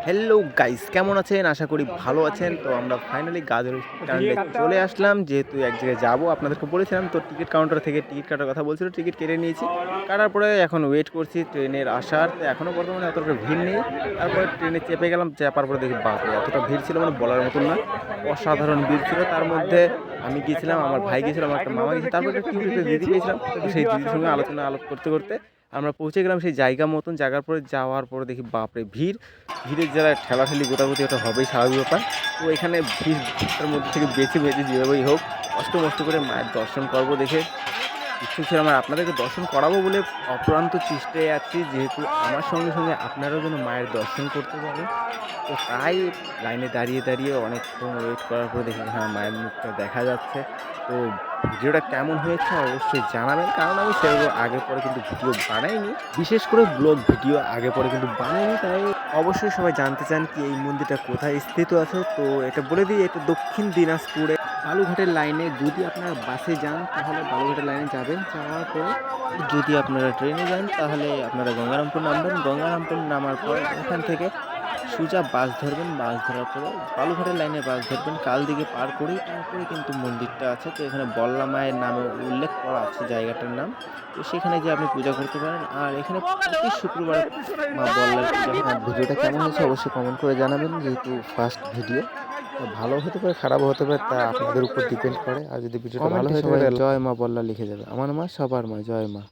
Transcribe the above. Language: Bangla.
হ্যালো গাইস, কেমন আছেন? আশা করি ভালো আছেন। তো আমরা ফাইনালি গাজল স্ট্যান্ডে চলে আসলাম। যেহেতু এক জায়গায় যাবো আপনাদেরকে বলেছিলাম, তো টিকিট কাউন্টার থেকে টিকিট কাটার কথা বলছিল। টিকিট কেটে নিয়েছি। কাটার পরে এখন ওয়েট করছি ট্রেনের আসার। তো এখনও বর্তমানে অতটা ভিড় নেই। তারপরে ট্রেনে চেপে গেলাম। চাপার পরে দেখি বাপরে! এতটা ভিড় ছিল মানে বলার মতন না। অসাধারণ ভিড় ছিল। তার মধ্যে আমি গিয়েছিলাম, আমার ভাই গিয়েছিল, আমার একটা মামা গিয়েছিল। তারপরে একটা কিউট একটা দিদি পেয়েছিলাম। তো সেই দিদির সঙ্গে আলাপ করতে, করতে আমরা পৌঁছে গেলাম সেই জায়গা মতন। জায়গার পরে যাওয়ার পরে দেখি বাপরে! ভিড়ের যারা ঠেলাঠেলি গোটাগুটি ওটা হবেই স্বাভাবিক ব্যাপার। তো এখানে ভিড়টার মধ্যে থেকে বেছে যেভাবেই হোক কষ্ট করে মায়ের দর্শন করবো দেখে ইচ্ছুক ছিলাম। আর আপনাদেরকে দর্শন করাবো বলে অপ্রান্ত চেষ্টায় আছি, যেহেতু আমার সঙ্গে আপনারাও যেন মায়ের দর্শন করতে পারেন। তো তাই লাইনে দাঁড়িয়ে অনেকক্ষণ ওয়েট করার পরে দেখি হ্যাঁ, মায়ের মুখটা দেখা যাচ্ছে। তো ভিডিওটা কেমন হয়েছে অবশ্যই জানাবেন, কারণ আমি সেভাবে আগে পরে কিন্তু ভিডিও বানাইনি, বিশেষ করে ব্লগ ভিডিও আগে পরে কিন্তু বানাইনি। তাই অবশ্যই সবাই জানতে চান কি এই মন্দিরটা কোথায় স্থিত আছে। তো এটা বলে দিই, এটা দক্ষিণ দিনাজপুরে বালুঘাটের লাইনে। যদি আপনারা বাসে যান তাহলে বালুঘাটের লাইনে যাবেন, যাওয়ার পরে যদি আপনারা ট্রেনে যান তাহলে আপনারা গঙ্গারামপুর নামবেন। গঙ্গারামপুর নামার পর ওখান থেকে সোজা বাস ধরবেন। বাস ধরার পরে বালুঘাটের লাইনে বাস ধরবেন। কালদিঘি পার করেই তারপরে কিন্তু মন্দিরটা আছে। তো এখানে বল্লা মায়ের নামে উল্লেখ করা আছে জায়গাটার নাম। তো সেখানে গিয়ে আপনি পূজা করতে পারেন। আর এখানে প্রতি শুক্রবার মা বল্লার পূজা হয়। আর ভিডিওটা কেমন হয়েছে অবশ্যই কমেন্ট করে জানাবেন, যেহেতু ফার্স্ট ভিডিও। ভালো হতে পারে, খারাপও হতে পারে, তা আপনাদের উপর ডিপেন্ড করে। আর যদি ভিডিওটা ভালো হয় তাহলে জয় মা বল্লা লিখে যাবে। আমার মা সবার মা, জয় মা।